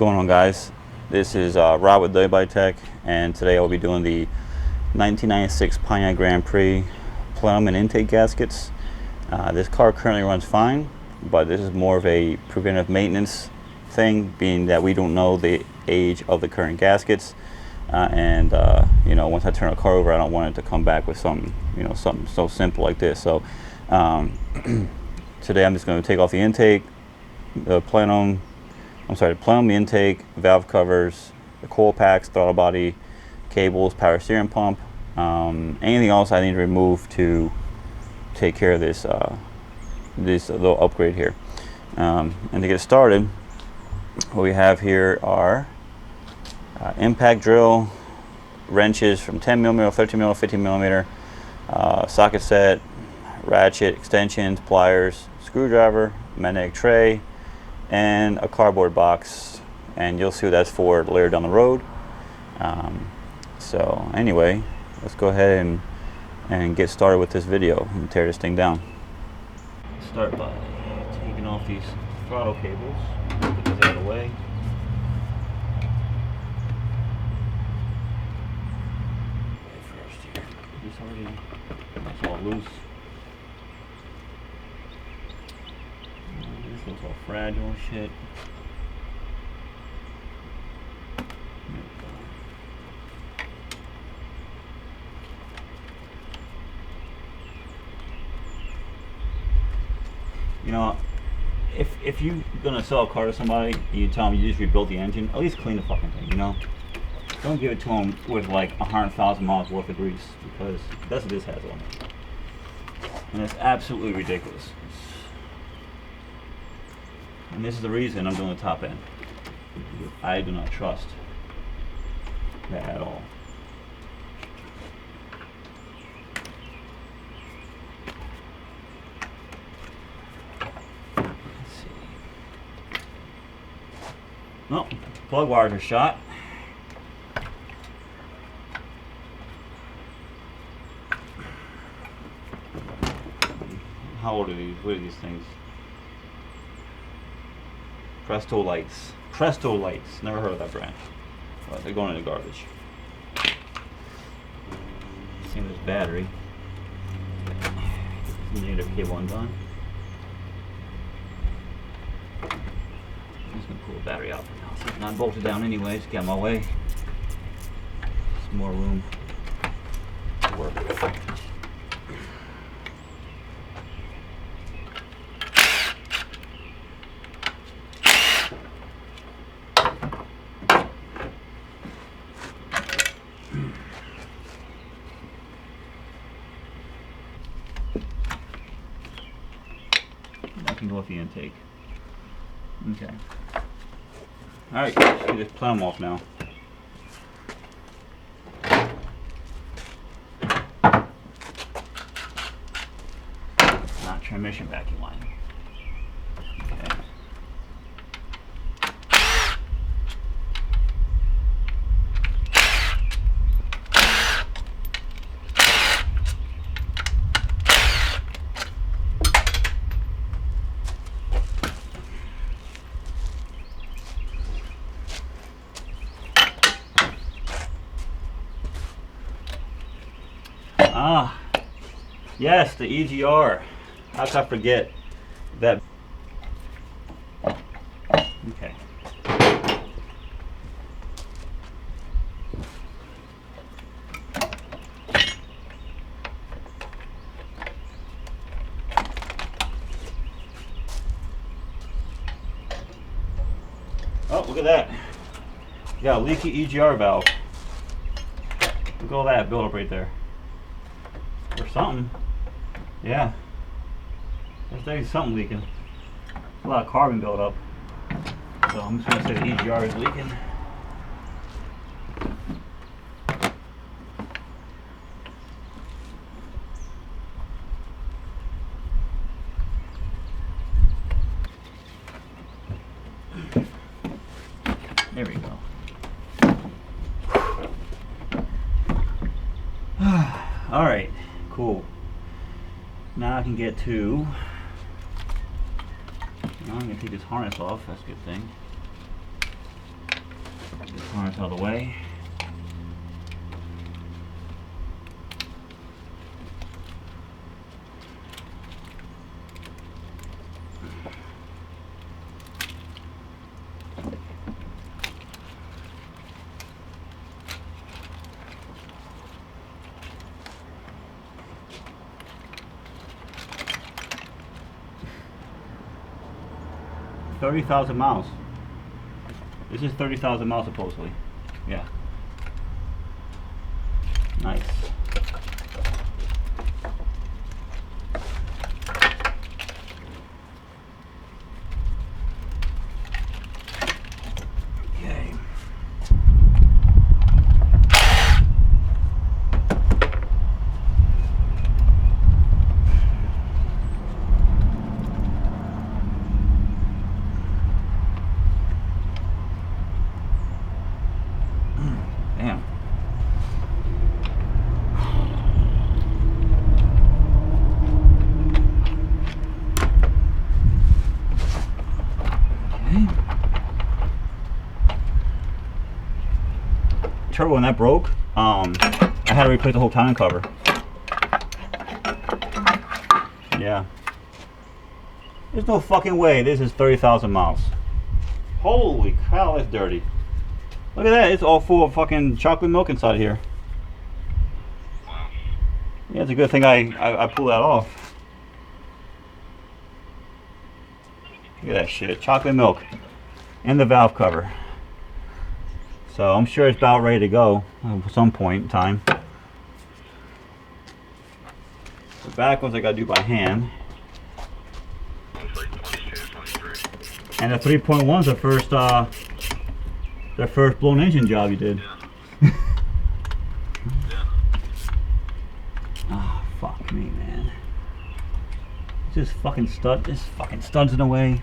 going on, guys? This is Rob with Wbodytech, and today I'll be doing the 1996 Pontiac Grand Prix Plenum and Intake gaskets. This car currently runs fine, but this is more of a preventive maintenance thing, being that we don't know the age of the current gaskets. You know, once I turn a car over, I don't want it to come back with something, you know, something so simple like this. So today I'm just going to take off the intake, the plenum, the plenum, the intake, valve covers, the coil packs, throttle body, cables, power steering pump, anything else I need to remove to take care of this little upgrade here. And to get started, what we have here are impact drill, wrenches from 10 millimeter, 13 millimeter, 15 millimeter, socket set, ratchet, extensions, pliers, screwdriver, magnetic tray, and a cardboard box, and you'll see what that's for later down the road. So anyway, let's go ahead and get started with this video and tear this thing down. Start by taking off these throttle cables, get these out of the way. First here, it's already, that's all loose. This looks all fragile and shit. You know, if you're gonna sell a car to somebody and you tell them you just rebuilt the engine, at least clean the fucking thing, you know? Don't give it to them with like 100,000 miles worth of grease, because that's what this has on it. And it's absolutely ridiculous. And this is the reason I'm doing the top end. I do not trust that at all. Let's see. Well, plug wires are shot. How old are these? What are these things? Presto lights. Presto lights. Never heard of that brand. But they're going in the garbage. Same as battery. Negative cable undone. I'm just going to pull the battery out for now. So it's not bolted down anyways. Get my way. Some more room to work with. Can go with the intake. Okay. Alright, let's get this plenum off now. Not transmission vacuum line. Okay. Ah, yes, the EGR. How could I forget that? Okay. Oh, look at that. You got a leaky EGR valve. Look at all that buildup right there. Or something. Yeah. There's definitely something leaking. There's a lot of carbon buildup. So I'm just going to say the EGR is leaking. There we go. Alright, cool. Now I can get to, now I'm going to take this harness off, that's a good thing. This harness out of the way. $30,000 miles. This is 30,000 miles supposedly. Yeah. Nice. Okay. Damn. Okay. Turbo when that broke, I had to replace the whole timing cover. Yeah. There's no fucking way this is 30,000 miles. Holy cow, that's dirty. Look at that, it's all full of fucking chocolate milk inside here. Yeah, it's a good thing I pulled that off. Look at that shit, chocolate milk. And the valve cover. So I'm sure it's about ready to go at some point in time. The back ones I gotta do by hand. And the 3.1's the first blown engine job you did. Yeah. Oh, fuck me, man. This fucking stud's in the way.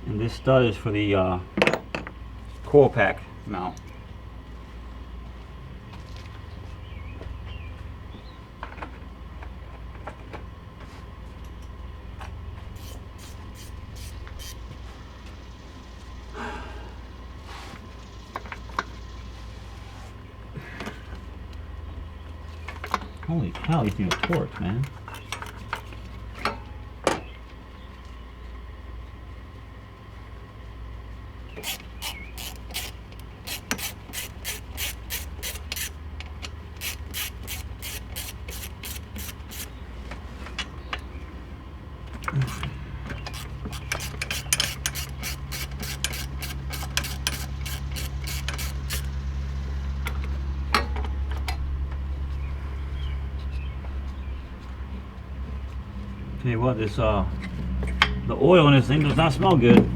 And this stud is for the coil pack mount. Holy cow, these things are torqued, man. Tell you what, this the oil in this thing does not smell good.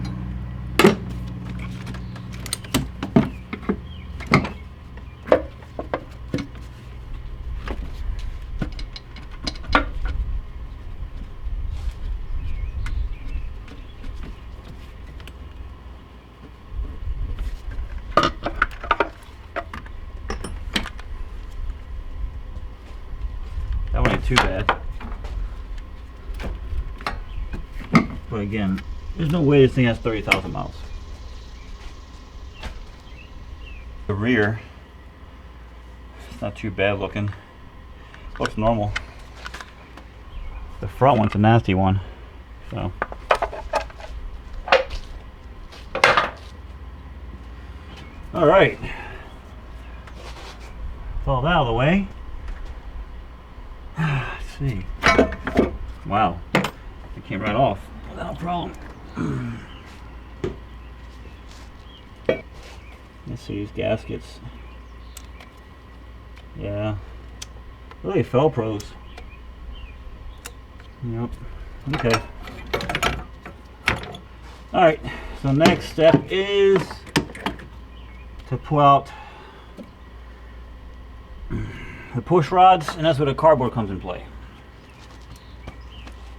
That one ain't too bad. But again, there's no way this thing has 30,000 miles. The rear, it's not too bad looking. Looks normal. The front one's a nasty one. So. All right. With all that out of the way. Let's see. Wow. It came right off. Without a problem. Let's see these gaskets. Yeah. Really fell pros. Yep. Okay. Alright. So next step is to pull out the push rods, and that's where the cardboard comes in play.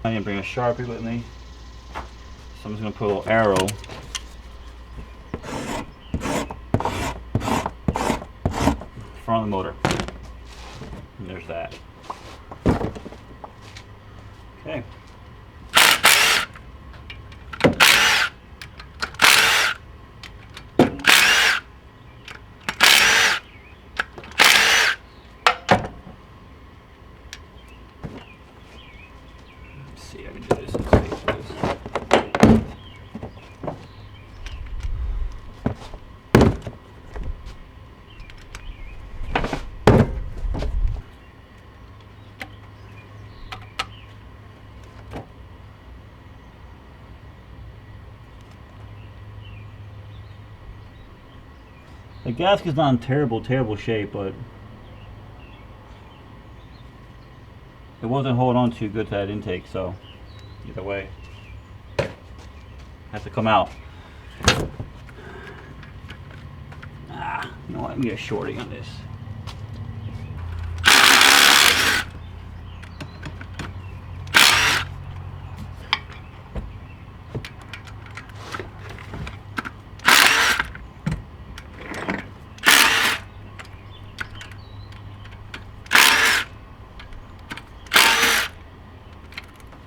I didn't bring a Sharpie with me. So I'm just going to put a little arrow in front of the motor. And there's that. Okay. The gasket's not in terrible shape, but it wasn't holding on too good to that intake, so either way, has to come out. You know what? Let me get a shorty on this.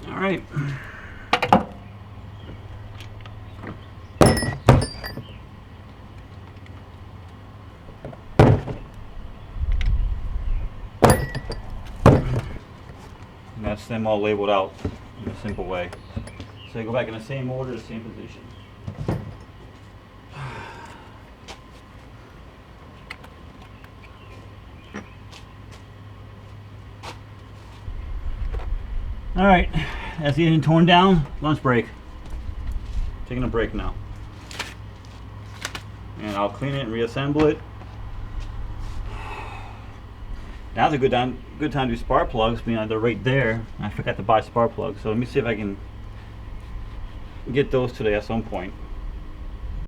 All right. And that's them all labeled out in a simple way. So you go back in the same order, the same position. All right, that's the engine torn down. Lunch break. Taking a break now. And I'll clean it and reassemble it. Now's a good time to do spark plugs. They're right there. I forgot to buy spark plugs, so let me see if I can get those today at some point.